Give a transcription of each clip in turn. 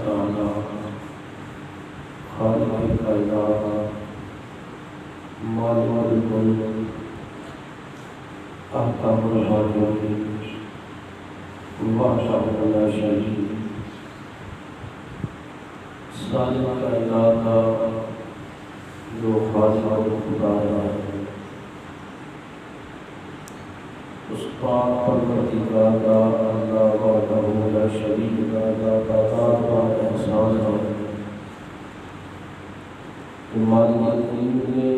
تعالی خالق کائنات مالک الملک احکم الحاکمین وحدہ لا شریک ساری کائنات کا جو خالق خدا ہے اس پاک پروردگار کا اللہ وحدہ لا شریک کا تعداد و احسان ہے کہ مالک کریم نے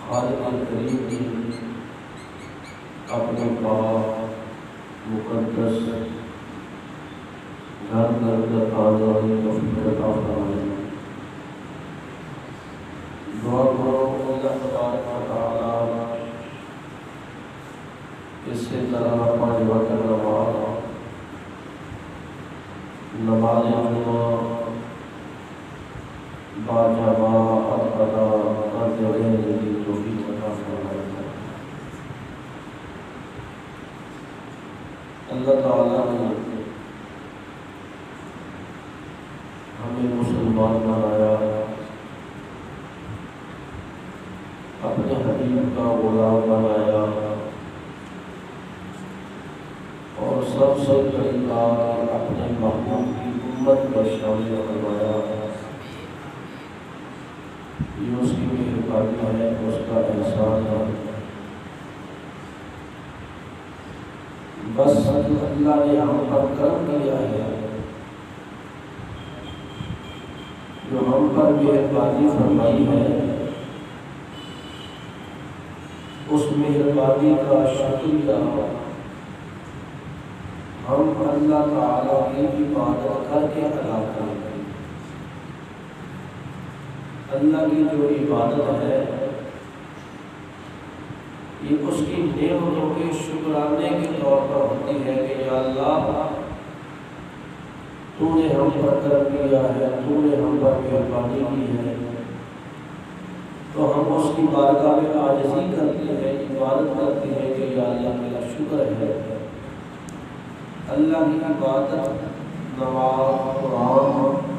خالق کریم کی اپنے پاک مقدس گھر گھر آنے والی توفیق عطا فرمائے۔ دعا کرو اللہ تبارک و تعالی اسی طرح 5 وقت نماز جمعہ باجماعت ادا کرتے رہنے کی توفیق عطا فرمائے۔ اللہ تعالیٰ نے ہمیں مسلمان بنایا، اپنے حبیب کا غلام بنایا، اور سب سے بڑی بات اپنے محبوب کی امت میں شامل کروایا۔ یہ اس کی مہربانی ہے، اس کا احسان ہے۔ بس اللہ نے ہم پر کرم کیا ہے، جو ہم پر مہربانی فرمائی ہے، اس مہربانی کا شکریہ ہم اللہ تعالیٰ کی عبادت کر کے ادا کریں۔ اللہ کی جو عبادت ہے یہ اس کی نعمتوں کے شکرانے کے طور پر ہوتی ہے کہ یا اللہ تو نے ہم پر کرم کیا ہے، تو نے ہم پر مہربانی کی ہے، تو ہم اس کی بارگاہ میں عاجزی کرتے ہیں، عبادت کرتے ہیں کہ یا اللہ میرا شکر ہے۔ اللہ کی عبادت، نماز، قرآن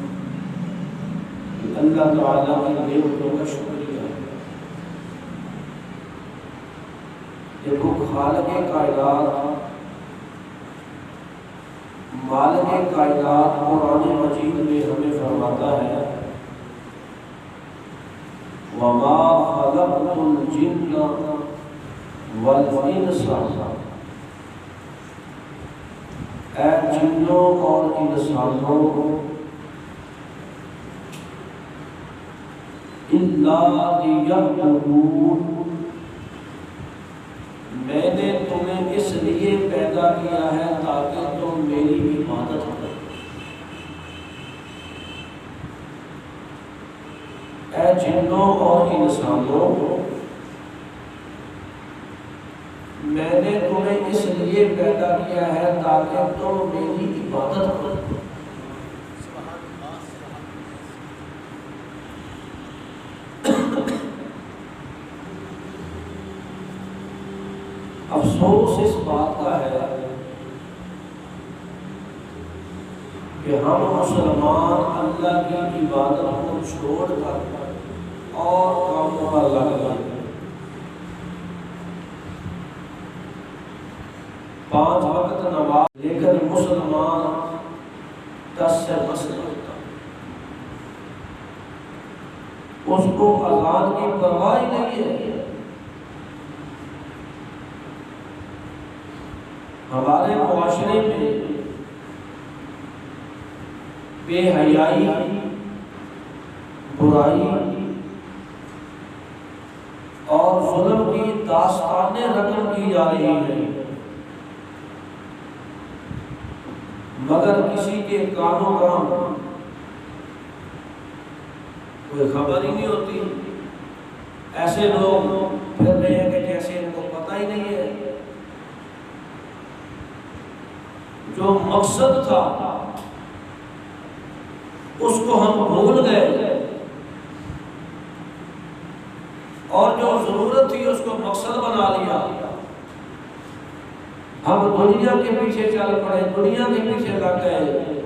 اللہ تعالیٰ کی نعمتوں کا شکریہ ہے۔ دیکھو خالق کائنات، مالک کائنات قرآن مجید میں ہمیں فرماتا ہے وَمَا خَلَقْتُ الْجِنَّ وَالْإِنسَ، اے جنوں اور انسانوں إِلَّا لِيَعْبُدُونِ، میں نے تمہیں اس لیے پیدا کیا ہے تاکہ تم میری عبادت کرو۔ اے جنوں اور انسانوں، میں نے تمہیں اس لیے پیدا کیا ہے تاکہ تم میری عبادت کرو۔ افسوس اس بات کا ہے کہ ہم مسلمان اللہ کی عبادت کو چھوڑ کر اور کاموں پر لگ گئے۔ 5 وقت نماز، لیکن مسلمان 10 سے بس نہیں ہوتا، اس کو اذان کی پرواہ ہی نہیں ہے۔ ہمارے معاشرے میں بے حیائی، برائی اور ظلم کی داستانیں رقم کی جا رہی ہیں، مگر کسی کے کانوں کا کوئی خبر ہی نہیں ہوتی۔ ایسے لوگ پھر رہے ہیں کہ جیسے ان کو پتہ ہی نہیں ہے۔ جو مقصد تھا اس کو ہم بھول گئے، اور جو ضرورت تھی اس کو مقصد بنا لیا۔ ہم دنیا کے پیچھے چل پڑے، دنیا کے پیچھے لگ گئے۔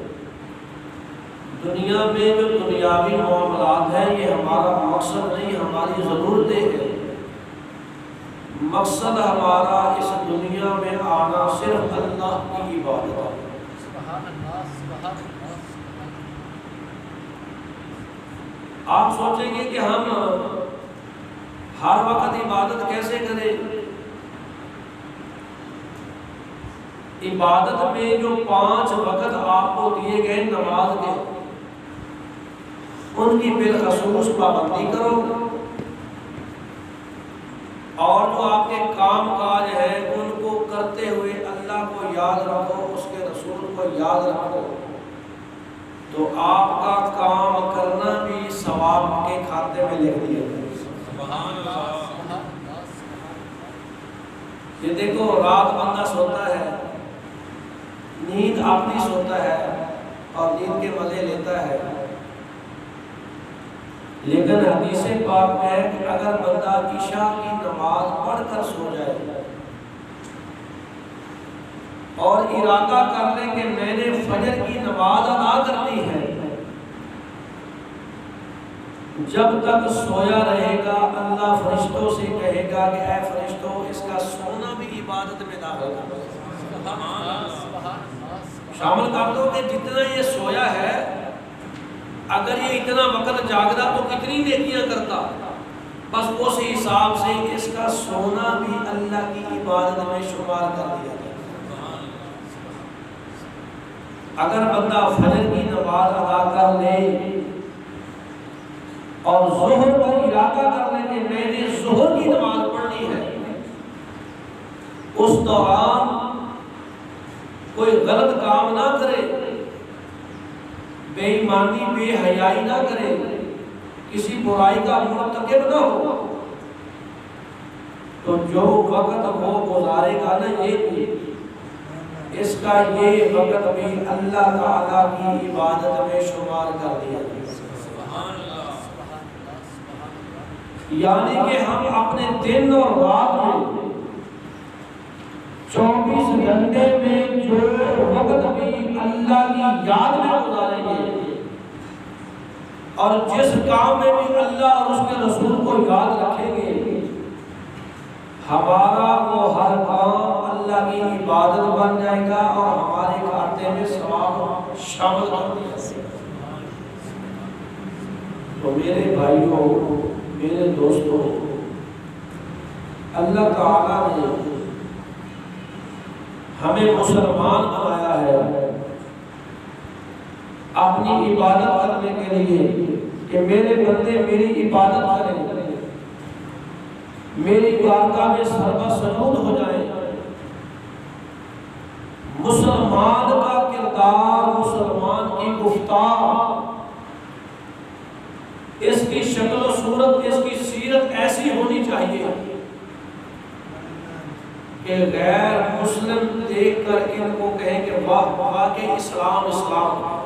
دنیا میں جو دنیاوی معاملات ہیں یہ ہمارا مقصد نہیں، ہماری ضرورتیں ہیں۔ مقصد ہمارا اس دنیا میں آنا صرف اللہ کی عبادت ہے۔ آپ سوچیں گے کہ ہم ہر وقت عبادت کیسے کریں؟ عبادت میں جو 5 وقت آپ کو دیے گئے نماز کے، ان کی بالخصوص پابندی کرو، اور جو آپ کے کام کاج ہیں ان کو کرتے ہوئے اللہ کو یاد رکھو، اس کے رسول کو یاد رکھو، تو آپ کا کام کرنا بھی ثواب کے کھاتے میں لکھ دیا جائے۔ سبحان اللہ۔ یہ دیکھو، رات بندہ سوتا ہے، نیند اپنی سوتا ہے اور نیند کے مزے لیتا ہے، لیکن حدیث پاک میں ہے کہ اگر بندہ عشاء کی نماز پڑھ کر سو جائے اور ارادہ کر لے کہ میں نے فجر کی نماز ادا کرنی ہے، جب تک سویا رہے گا اللہ فرشتوں سے کہے گا کہ اے فرشتوں اس کا سونا بھی عبادت میں داخل کر دو، شامل کر دو کہ جتنا یہ سویا ہے، اگر یہ اتنا وقت جاگتا تو کتنی نیکیاں کرتا، بس اس حساب سے اس کا سونا بھی اللہ کی عبادت میں شمار کر دیا جائے۔ اگر بندہ فجر کی نماز ادا کر لے اور ظہر کا ارادہ کر لے کہ میں نے ظہر کی نماز پڑھنی ہے، اس دوران کوئی غلط کام نہ کرے، بے ایمانی بے حیائی نہ کرے، کسی برائی کا مرتکب نہ ہو، تو جو وقت وہ گزارے گا نا، یہ اس کا یہ وقت بھی اللہ تعالیٰ کی عبادت میں شمار کر دیا جائے۔ یعنی کہ ہم اپنے دن اور رات میں 24 گھنٹے میں جو وقت بھی اللہ کی یاد میں گزاریں گے اور جس کام میں بھی اللہ اور اس کے رسول کو یاد رکھیں گے، ہمارا وہ ہر کام اللہ کی عبادت بن جائے گا اور ہمارے کھاتے میں ثواب شامل کر دیا جائے گا۔ تو میرے بھائیوں، میرے دوستوں، اللہ تعالیٰ نے ہمیں مسلمان بنایا ہے اپنی عبادت کرنے کے لیے کہ میرے بندے میری عبادت کریں، میری بارگاہ میں سربا سجود ہو جائیں۔ مسلمان کا کردار، مسلمان کی گفتار، اس کی شکل و صورت، اس کی سیرت ایسی ہونی چاہیے کہ غیر مسلم دیکھ کر ان کو کہیں کہ واہ واقعی اسلام اسلام۔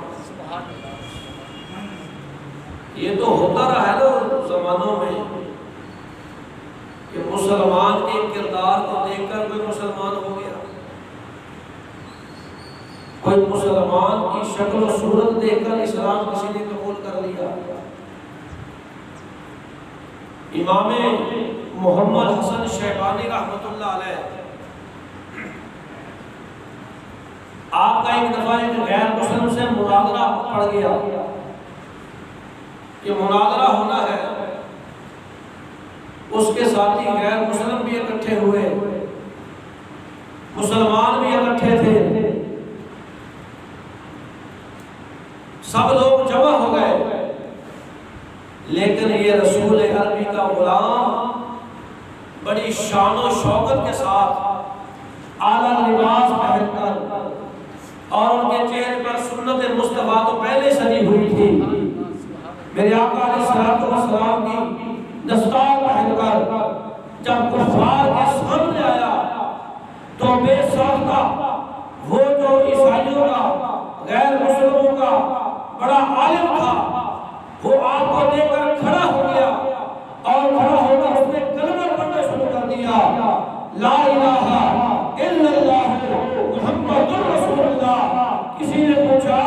یہ تو ہوتا رہا ہے نا زمانوں میں کہ مسلمان کے کردار کو دیکھ کر کوئی مسلمان ہو گیا، کوئی مسلمان کی شکل و صورت دیکھ کر اسلام کسی نے قبول کر لیا۔ امام محمد حسن شیبانی رحمۃ اللہ علیہ، آپ کا ایک دفعہ ایک غیر مسلم سے مناظرہ پڑ گیا کہ مناظرہ ہونا ہے، اس کے ساتھی غیر مسلم بھی اکٹھے ہوئے، مسلمان بھی اکٹھے تھے، سب لوگ جمع ہو گئے، لیکن یہ رسول عربی کا غلام بڑی شان و شوکت کے ساتھ اعلیٰ لباس پہن کر، اور ان کے چہرے پر سنت مصطفیٰ تو پہلے سجی ہوئی تھی، میرے آقا علیہ الصلوۃ والسلام کی دستار پہن کر جب کفار کے سامنے آیا تو بے ساختہ وہ جو عیسائیوں کا، غیر مسلموں کا بڑا عالم تھا، وہ آپ کو دیکھ کر کھڑا ہو گیا اور کھڑا ہو کر اس نے کلمہ پڑھنا شروع کر دیا، لا الہ الا اللہ محمد رسول اللہ. کسی نے پوچھا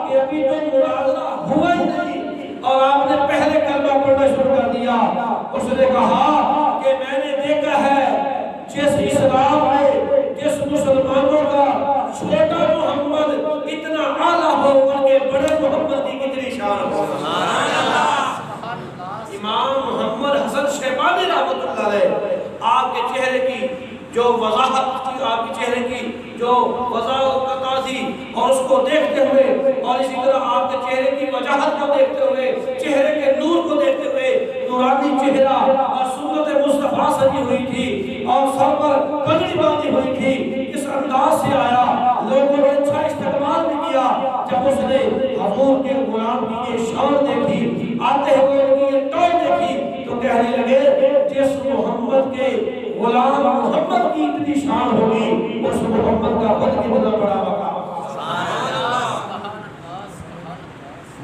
کہ ابھی تو مناظرہ ہوا ہی نہیں اور آپ نے پہلے کلمہ پڑھنا شروع کر دیا. اس نے کہا کہ میں نے دیکھا ہے جس اسلام میں جس مسلمانوں کا چھوٹا محمد اتنا اعلیٰ ہو ان کے بڑے محمد کی کتنی شان ہو. امام محمد حسن شیبانی رحمۃ اللہ علیہ آپ کے چہرے کی جو وضاحت تھی، آپ کے چہرے کی جو وضاحت تھی، اور اس کو دیکھتے ہوئے اور اسی طرح آپ کے چہرے کی وجاہت کو دیکھتے ہوئے، چہرے کے نور کو دیکھتے ہوئے، نورانی چہرہ اور سنت مصطفیٰ سجی ہوئی تھی اور سر پر پگڑی باندھی ہوئی تھی، اس انداز سے آیا. لوگوں نے اچھا استقبال بھی کیا. جب اس نے حضور کے غلام کی یہ شان دیکھی، آتے ہوئے ان کی یہ ٹول دیکھی، تو کہنے لگے جس محمد کے غلام محمد کی اتنی شان ہوگی اس محمد کا خود کتنا بڑا مقام.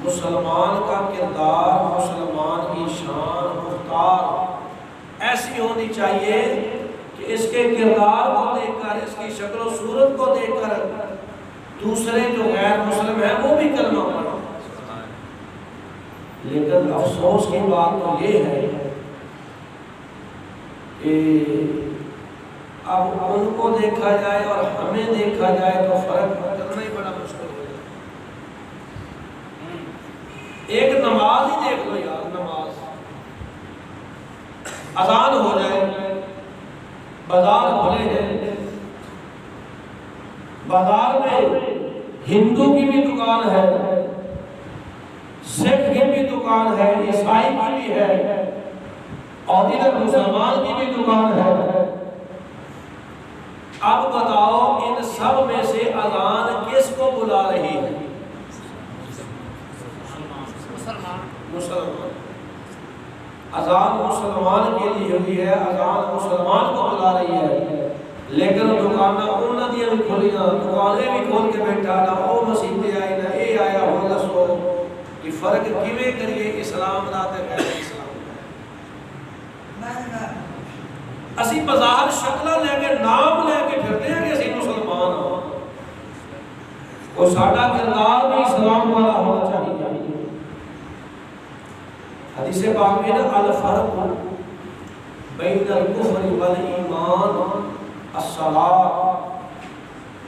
مسلمان کا کردار، مسلمان کی شان گفتار ایسی ہونی چاہیے کہ اس کے کردار کو دیکھ کر، اس کی شکل و صورت کو دیکھ کر دوسرے جو غیر مسلم ہیں وہ بھی کلمہ پڑھیں. لیکن افسوس کی بات تو یہ ہے کہ اب ان کو دیکھا جائے اور ہمیں دیکھا جائے تو فرق کرنا ہی بڑا مشکل ہو جائے. ایک نماز ہی دیکھ لو یار، نماز اذان ہو جائے، بازار کھلے ہیں، بازار میں ہندو کی بھی دکان ہے، سکھ کی بھی دکان ہے، عیسائی کی بھی ہے، اور ادھر مسلمان کی بھی دکان ہے. اب بتاؤ ان سب میں سے اذان کس کو بلا رہی ہے؟ مسلمان. اذان مسلمان کے لیے ہوئی ہے، اذان مسلمان کو بلا رہی ہے. لیکن دکانہ انہاں دیاں بھی کھولیاں، دکانیں بھی کھول کے بیٹھا نہ او مسیح آئی نہ اے آیا ہو دسو کہ فرق کیویں کریے اسلام دا تے غیر اسلام. اسی بظاہر شکلہ لے کے نام لے کے پھرتے ہیں کہ اسی مسلمان ہوں، اور ساڈا کردار بھی اسلام والا ہونا چاہیے. حدیث پاک میں نا الفرق بین الکفر والایمان الصلاۃ،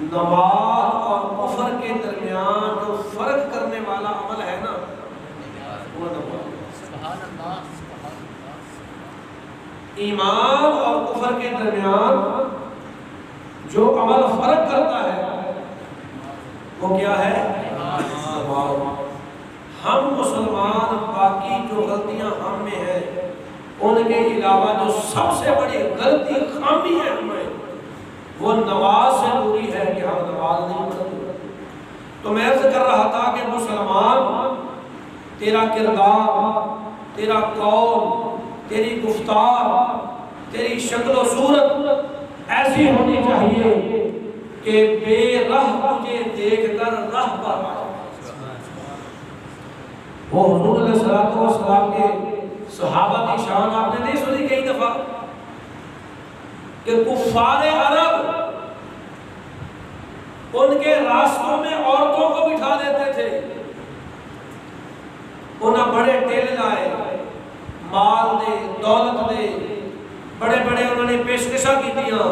نماز اور کفر کے درمیان جو فرق کرنے والا عمل ہے نا وہ نماز. سبحان اللہ. ایمان اور کفر کے درمیان جو عمل فرق کرتا ہے وہ کیا ہے؟ نماز. ہم مسلمان باقی جو غلطیاں ہم میں ہیں ان کے علاوہ جو سب سے بڑی غلطی خامی ہے ہمیں وہ نماز سے دوری ہے کہ ہم نماز نہیں پڑھتے. تو میں عرض کر رہا تھا کہ مسلمان تیرا کردار، تیرا قول، تیری گفتار، تیری شکل و صورت ایسی ہونی چاہیے کہ بے رہ تجھے دیکھ کر رہ پر آئے. وہ حضور علیہ السلام کے صحابہ کی شان آپ نے نہیں سنی کئی دفعہ کہ کفار عرب ان کے راستوں میں عورتوں کو بٹھا دیتے تھے. انہیں بڑے ٹیل لائے، مال دے، دولت دے، بڑے بڑے انہوں نے پیشکشاں کی دیا،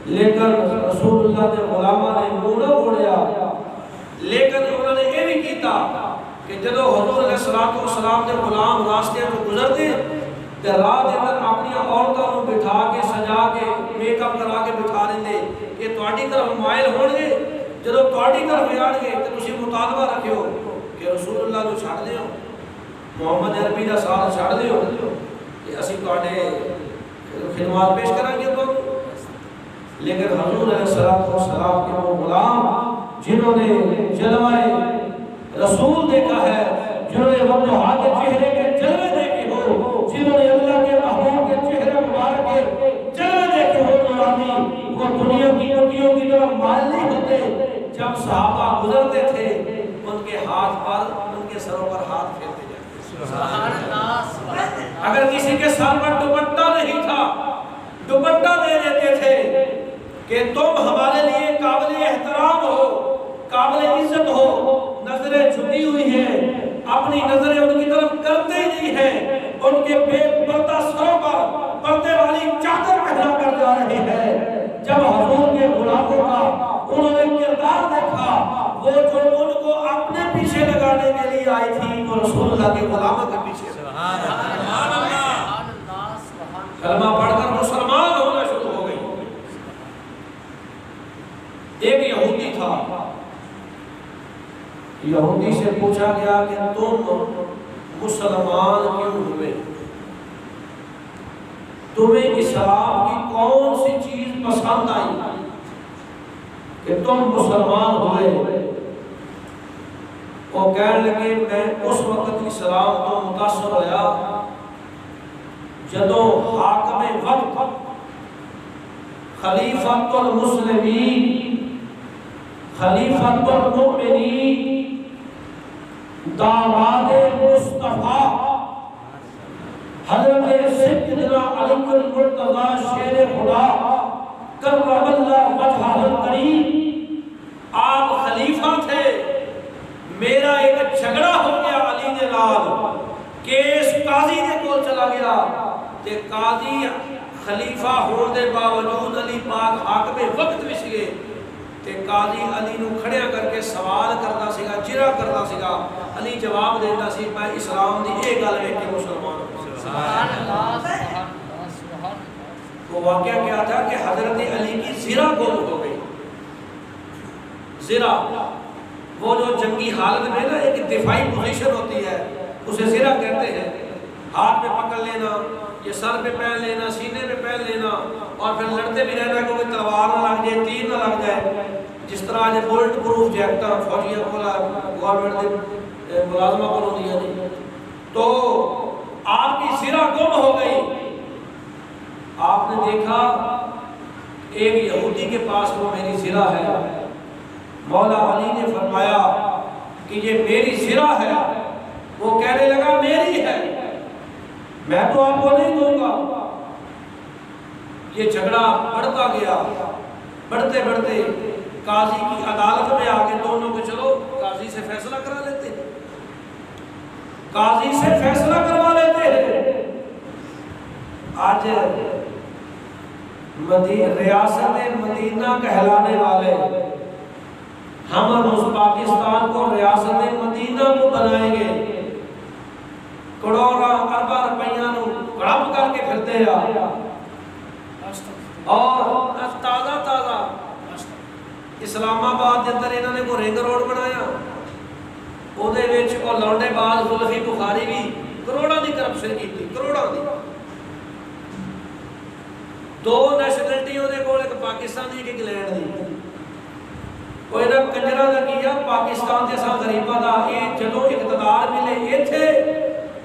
لیکن رسول اللہ کے غلامہ نے منہ نہ موڑیا. لیکن انہوں نے یہ بھی کیتا کہ جدو حضور علیہ السلام کے غلام راستے کو گزرتے تے راہ دے اندر اپنی عورتوں کو بٹھا کے سجا کے میک اپ کرا کے بٹھا دے کہ تہاڈی طرف مائل ہون گے. جدو تہاڈی طرف آن گے تے تسی مطالبہ رکھیو کہ رسول اللہ نو چھڈ دیو، محمد عربی دا ساتھ چھڈ دیو کہ اسی تہاڈے خدمات پیش کریں گے. تو لیکن حضور علیہ السلام کے وہ غلام جنہوں نے جلوہ رسول دیکھا ہے، جنہوں نے وضوحات چہرے کے جلوے دیکھے ہو، جنہوں نے اللہ کے محبوب کے چہرے مبارک کے جلوے دیکھے ہو نورانی، وہ دنیا کی نوٹیوں کی طرح مائل نہیں ہوتے. جب صحابہ گزرتے تھے ان کے ہاتھ پر، ان کے سروں پر ہاتھ پھیرتے جاتے. سبحان اللہ. اگر کسی کے سر پر دوپٹہ نہیں تھا دوپٹہ دے دیتے تھے کہ تم ہمارے لیے قابل احترام قابل عزت ہو، نظریں جھکی ہوئی ہیں، اپنی نظریں ان کی طرف کرتے ہی نہیں ہیں، ان کے بے پردہ سروں پر پردے والی چادر پہنا کر جا رہے ہیں۔ جب حضور کے غلاموں کا انہوں نے کردار دیکھا، وہ جو ان کو اپنے پیچھے لگانے کے لیے آئی تھی وہ رسول اللہ کے غلاموں کے پیچھے کلمہ پڑھ کر مسلمان ہونا شروع ہو گئی۔ ایک یہودی تھا، یہودی سے پوچھا گیا کہ تم مسلمان کیوں ہوئے؟ تمہیں اسلام کی کون سی چیز پسند آئی کہ تم مسلمان ہوئے؟ وہ کہنے لگے میں اس وقت اسلام کو متاثر ہوا جدوں حاکم وقت خلیفۃ المسلمین، خلیفۃ المؤمنین، داماد مصطفیٰ حضرت سیدنا علی المرتضی شیر خدا کرم اللہ وجہہ الکریم، آپ خلیفہ تھے، میرا ایک جھگڑا ہو گیا علی دے نال، کیس قاضی دے کول چلا گیا تے قاضی خلیفہ ہون دے باوجود علی پاک حاکم وقت وچ گئے تے قاضی علی نو کھڑیا کر کے سوال کردا سیگا، جرا کردا سیگا، علی جواب دیندا سی میں اسلام دی اے گل ویکھ کے مسلمان ہوں۔ سبحان اللہ۔ وہ واقعہ کیا تھا کہ حضرت علی کی زرہ گم ہو گئی۔ زرہ وہ جو جنگی حالت میں نا ایک دفاعی پوزیشن ہوتی ہے، اسے زرہ کہتے ہیں، ہاتھ پہ پکڑ لینا، یہ سر پہ پہن لینا، سینے پہ پہن لینا، اور پھر لڑتے بھی رہنا کہ کوئی تلوار نہ لگ جائے، تیر نہ لگ جائے، جس طرح آج بولٹ پروف جیکٹا فوجیاں کو گورنمنٹ دے ملازمہ کو دیا نہیں۔ تو آپ کی زرہ گم ہو گئی۔ آپ نے دیکھا ایک یہودی کے پاس وہ میری زرہ ہے، مولا علی نے فرمایا کہ یہ میری زرہ ہے، وہ کہنے لگا میری ہے، میں تو آپ کو نہیں دوں گا۔ یہ جھگڑا بڑھتا گیا، بڑھتے بڑھتے قاضی کی عدالت میں آگے دونوں کو چلو قاضی سے فیصلہ کرا لیتے ہیں، قاضی سے فیصلہ کروا لیتے ہیں۔ آج ریاست مدینہ کہلانے والے ہم اس پاکستان کو ریاست مدینہ کو بنائیں گے، کروڑاں ارباں روپیاں نو گڑپ کر کے پھرتے ہیں، اور تازہ تازہ اسلام آباد کے اندر انہوں نے کو رنگ روڈ بنایا، وہ لانڈے باز زلفی بخاری بھی کروڑاں دی کرپشن کی تھی، کروڑاں دی، دو نیشنلٹی ہونے کو، ایک پاکستان دی ایک انگلینڈ دی، کوئی نہ کنجرہ دا کیا پاکستان جیسا غریبہ دا، یہ جدوں اقتدار ملے یہ تھے،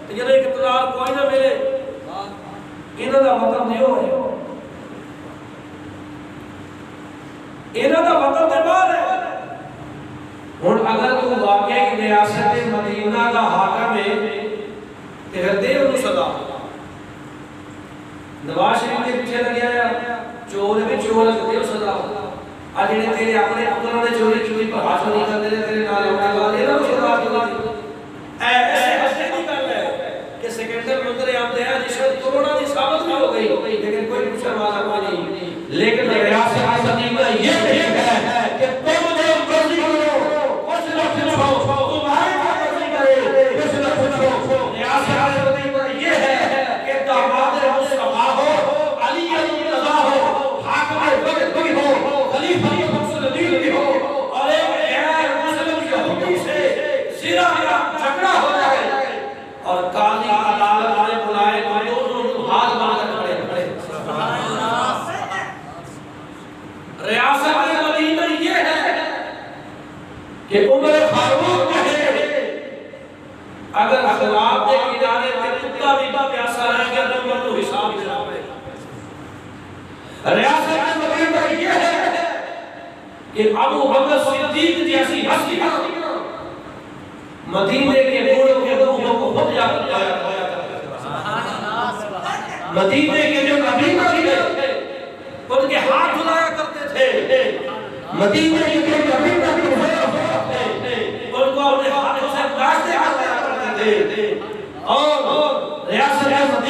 جدوں اقتدار کوئی نہ ملے انہوں دا وطن دیو ہے، انہوں دا وطن دے باہر ہے۔ اور اگر تو واقعی ریاست مدینہ دا حاکم ہے پھر دے انہوں صدا، نواز شریف کے پیچھے لگیا ہے چور بھی چور دیو صدا، آج انہیں تیرے اپنے پتروں نے چوری چوری پر ہاتھ نہیں کر دے تیرے نالے ہونے والے نہ صدا کیوں ایسے ہستے نہیں کر رہے کہ سیکنڈر منظر آمدے ہیں جشت کروڑا دی ثابت بھی ہو گئی لیکن کوئی پوچھا والا کوئی نہیں، لیکن ریاست مدینہ یہ ہے کہ تم جو مرضی کرو کچھ نہ پوچھو، تمہارے مرضی کرے کچھ نہ پوچھو۔ ریاست مدینہ یہ ہے کہ داماد مصطفیٰ ہو، علی المرتضی ہو، حاکم وقت بھی ہو، خلیفہ مسلمین بھی ہو، اور ایک غیر مسلم یہودی سے زرہ کا جھگڑا ہو جائے اور قاضی عدالت میں بلائے تو دونوں ہاتھ باندھ کھڑے کھڑے۔ ریاست مدینہ یہ ہے کہ عمر فاروق کہے اگر خلاب کے کنارے پہ کتا بھی پیاسا رہ گیا تو عمر کو حساب دینا پڑے گا۔ ریاست مدینہ یہ ہے کہ ابو بکر صدیق جیسی ہستی مدینے کے بوڑھوں کے روحوں کو خود جا کر لایا مدینے کے جو نبی تھے ان کے ہاتھ دھلایا کرتے تھے، مدینے کے جو نبی تھے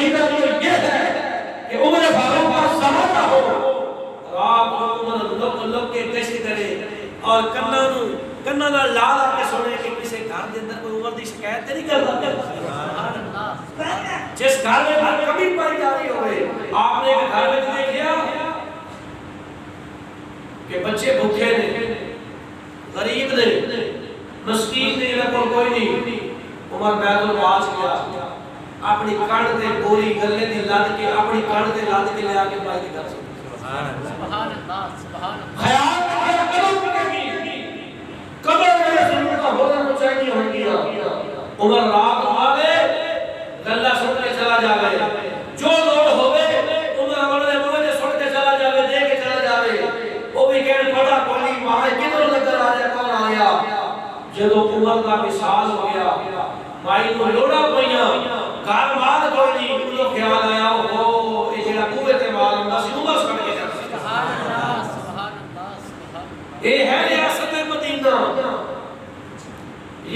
عقیدہ تو یہ ہے کہ عمر فاروق کا زمانہ ہو، رات کو عمر لوگ کے گشت کرے اور کنا لا لا کے سنے کہ کسی گھر کے اندر کوئی عمر دی شکایت نہیں کرتا۔ جس گھر میں ہر کمی پائی جا رہی ہوئے، آپ نے ایک گھر میں دیکھا کہ بچے بھوکے نے، غریب نے، مسکین نے، کوئی نہیں، عمر بیت المال گیا، اپنی کڑ دے بوری گلے دی لد کے اپنی کڑ دے لد کے لے آ کے پائی کے گھر سے سبحان اللہ سبحان اللہ خیال کیا کرو کہ قبر میں رسول کا ہونا چاہیے ہو گیا۔ عمر رات آگے گلہ سن کے چلا جاوے، جو لوڑ ہوئے عمر نے سن کے چلا جاوے، دے کے چلا جاوے، وہ بھی کہنے پڑا کوئی ماہی کدھر نظر آیا کون آیا۔ جدو عمر کا مثال ہو گیا، مائی کو لوڑا پوئیاں، گھر مال کوئی نہیں، انہوں خیال آیا ہو یہ جڑا قوت مال ہوں سی عمر سن کے جاتا۔ سبحان اللہ سبحان اللہ سبحان اللہ، یہ ہے ریاست مدینہ،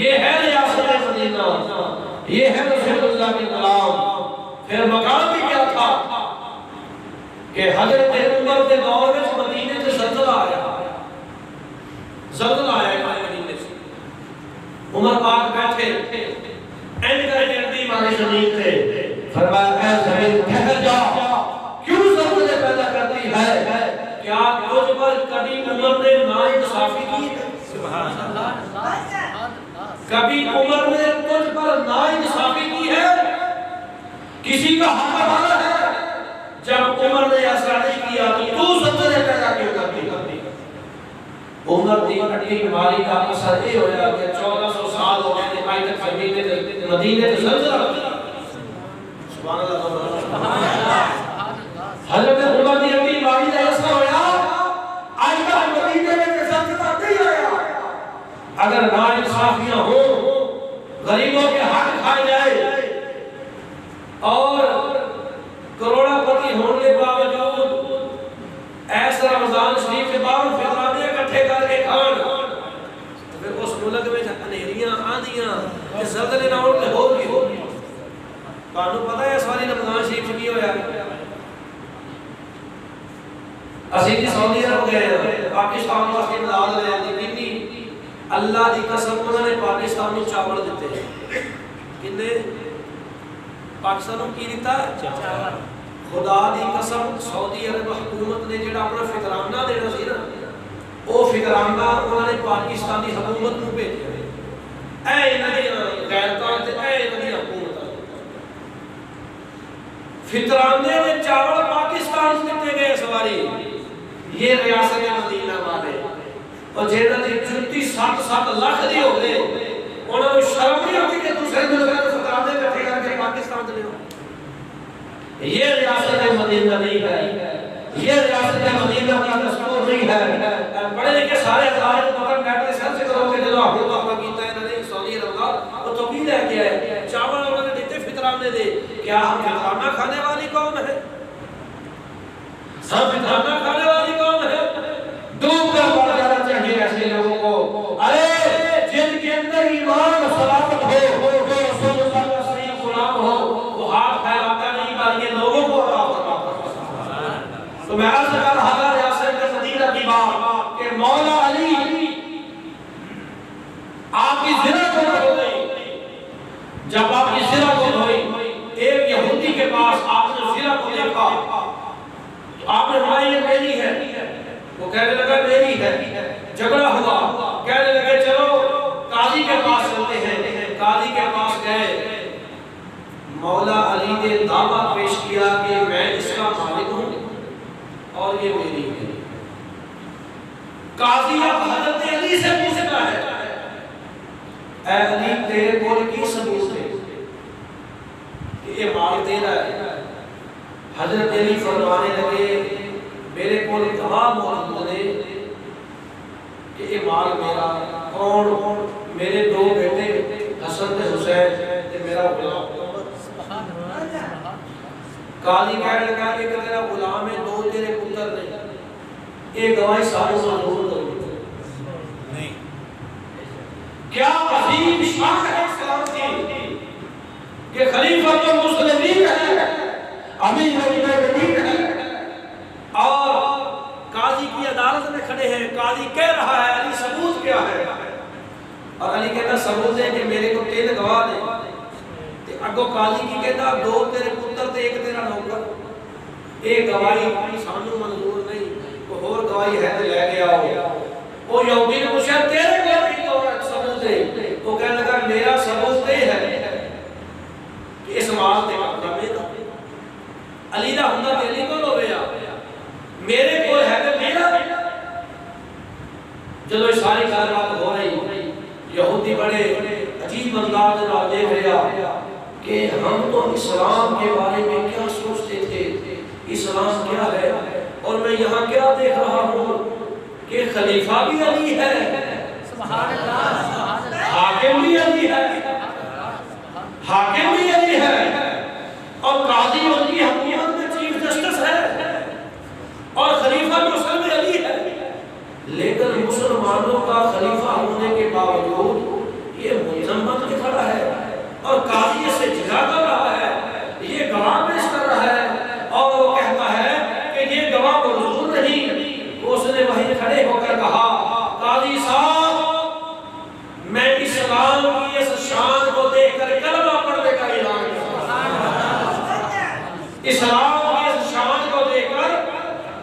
یہ ہے ریاست مدینہ، یہ ہے رسول اللہ کے کلام۔ پھر مقام بھی کیا تھا کہ حضرت عمر کے دور میں مدینے سے زلزلہ آیا، زلزلہ آیا مدینے سے۔ عمر پاک بیٹھے اینڈ کرے جلدی مانے زمین تھے، فرمایا اے زمین ٹھہر جا، کیوں زلزلے پیدا کرتی ہے؟ کیا تجھ پر کبھی عمر نے ناانصافی کی ہے؟ سبحان اللہ، کبھی عمر نے تجھ پر ناانصافی کی ہے؟ کسی کا حق ہمارا ہے؟ جب عمر نے ایسا نہیں کیا تو زلزلے پیدا کیوں کرتی؟ عمر دی اٹھی بیماری کا اثر یہ ہویا کہ 1400 سال ہو گئے آج تک مدینے سے زلزلہ سبحان اللہ سبحان اللہ۔ حضرت عمر دی اٹھی بیماری کا اثر ہویا آج تک مدینے سے زلزلہ نہیں آیا۔ اگر ناانصافیاں ہوں، غریبوں کے حق کھائے جائے اور کروڑا پتی ہونے کے باوجود ایسا رمضان شریف کے بعد فطرانے اکٹھے کر کے کھان، تو پھر اس ملک میں انہیریاں آندیاں کہ زلزلے نہ ہوتے ہو گی۔ تانوں پتہ ہے اس والی رمضان شریف کی ہویا؟ اسی دی سعودی عرب گئے پاکستان واسطے امداد لے آندی کنی، اللہ دی قسم انہوں نے پاکستان کو چاول دیتے ہیں۔ کنے پاکستان کو کی دیتا ہے؟ چاول۔ خدا دی قسم سعودی عرب حکومت نے جڑا اپنا فطرانہ دینا سی نا، وہ فطرانہ انہوں نے پاکستانی حکومت کو بھیجا۔ اے انہاں دی غیرتاں تے اے انہاں دی حکومت، فطرانے نے چاول پاکستان سے دیتے گئے سواری۔ یہ ریاست مدینہ والے اور جنہاں دی جُتی 7 لاکھ دی ہو گئے، انہوں نے شرم نہیں ہوتی کہ دوسرے ملک میں فطرانے بیٹھے کر کے پاکستان چلے ہو۔ یہ ریاست مدینہ نہیں ہے، یہ ریاست مدینہ کا دستور نہیں ہے۔ پڑھے لکھے سارے ہزار پکڑ بیٹھے سر سے کرو کہ جدو حکومت اپنا کیتا ہے انہوں نے سعودی عرب کا، وہ تو بھی رہ گیا ہے چاول انہوں نے دیتے فطرانے دے۔ کیا ہم فطرانہ کھانے والی قوم ہے؟ سب فطرانہ کھانے والی قوم ہے؟ ڈوب کر پڑ جانا چاہیے ایسے لوگوں کو۔ ارے جن کے اندر ایمان سلامت ہو، جو رسول اللہ کا صحیح غلام ہو، وہ ہاتھ پھیلاتا نہیں بلکہ لوگوں کو عطا فرماتا ہے۔ تو میں عرض کر رہا تھا ریاست مدینہ کی بات کہ مولا علی آپ کی زرہ کو ہو گئی، جب آپ کی زرہ کو ہوئی ایک یہودی کے پاس آپ نے زرہ کو دیکھا تو آپ نے کہا یہ میری ہے، وہ کہنے لگا میری ہے، جھگڑا ہوا، کہنے لگے چلو قاضی کے پاس چلتے ہیں۔ قاضی کے پاس گئے، مولا علی نے دعویٰ پیش کیا کہ میں اس کا مالک ہوں اور یہ میری ہے۔ قاضی اب حضرت علی سے پوچھتا ہے اے علی تیرے کول کی ثبوت ہے کہ یہ مال تیرا ہے؟ حضرت علی فرمانے لگے میرے کول گواہ موجود ہے کہ یہ مال میرا۔ کون؟ میرے 2 بیٹے حسن تے حسین تے میرا غلام۔ قاضی کہنے لگا کہ تیرا غلام ہے، 2 تیرے پتر نہیں، یہ گواہی سارے ضرور نہیں۔ کیا عظیم شان ہے اسلام کی کہ خلیفۃ المسلمین ہے کھڑے ہیں، قاضی کہہ رہا ہے علی ثبوت کیا ہے؟ اور علی کہتا ثبوت ہے کہ میرے کو 3 گواہ دے. تے اگو قاضی کی کہتا 2 تیرے پتر تے 1 تیرا نوکر. ایک گواہی سانو منظور نہیں، کوئی اور گواہی ہے تے لے کے آؤ. وہ یہودی نے پوچھا تیرے کو ثبوت ہے؟ وہ کہنے لگا میرا ثبوت یہ ہے کہ اس مال تے قبضہ میرا. علی دا ہوندا تے علی کول ہویا، میرے کول ہے تے میرا. جدو یہ ساری بات ہو رہی، یہودی بڑے عجیب انداز میں دیکھ رہا کہ ہم تو اسلام کے بارے میں کیا سوچتے تھے، اسلام کیا ہے، اور میں یہاں کیا دیکھ رہا ہوں کہ خلیفہ بھی علی ہے، حاکم بھی علی ہے، حاکم بھی علی ہے، اور قاضی ان کی حکومت میں چیف جسٹس ہے، اور خلیفہ بھی اس میں علی ہے. لیکن مسلمانوں کا خلیفہ ہونے کے باوجود یہ ملزم بن کے کھڑا ہے اور قاضی سے جھگڑا کر رہا ہے، یہ گواہ پیش کر رہا ہے، اور وہ کہتا ہے کہ یہ گواہ منظور نہیں. اس نے وہیں کھڑے ہو کر کہا قاضی صاحب میں اسلام کی اس شان کو دیکھ کر کلمہ پڑھنے کا اعلان کرتا ہوں، اسلام کی اس شان کو دیکھ کر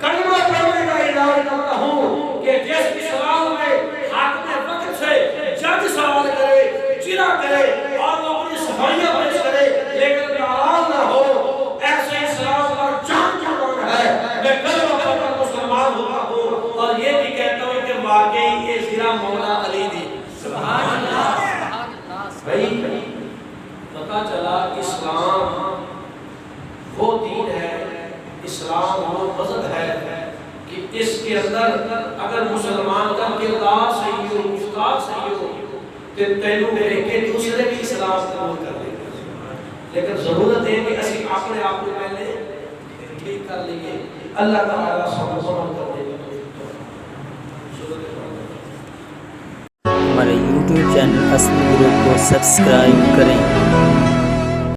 کلمہ پڑھنے کا اعلان کرتا ہوں کہ جس اسلام میں حاکم وقت سے جج سوال کرے، چرا کرے اور وہ اپنی صفائیاں پیش کرے لیکن ناراض نہ ہو، ایسے اسلام پر جان قربان ہے. میں کلمہ پڑھ کر مسلمان ہوتا ہوں اور یہ بھی کہتا ہوں کہ واقعی یہ زیرہ مولا علی دی. سبحان اللہ. بھائی پتہ چلا اسلام وہ دین ہے، اسلام وہ مذہب ہے کہ اس کے اندر اگر مسلمان کا کردار صحیح ہو، استاد صحیح ہو تو تینوں دیکھ کے دوسرے بھی اسلام قبول کر لیں گے. لیکن ضرورت ہے کہ اسی اپنے آپ کو پہلے ٹھیک کر لیں. اللہ تعالیٰ سب کو عمل کرنے کا ہمارے YouTube چینل اصلی گروپ کو سبسکرائب کریں.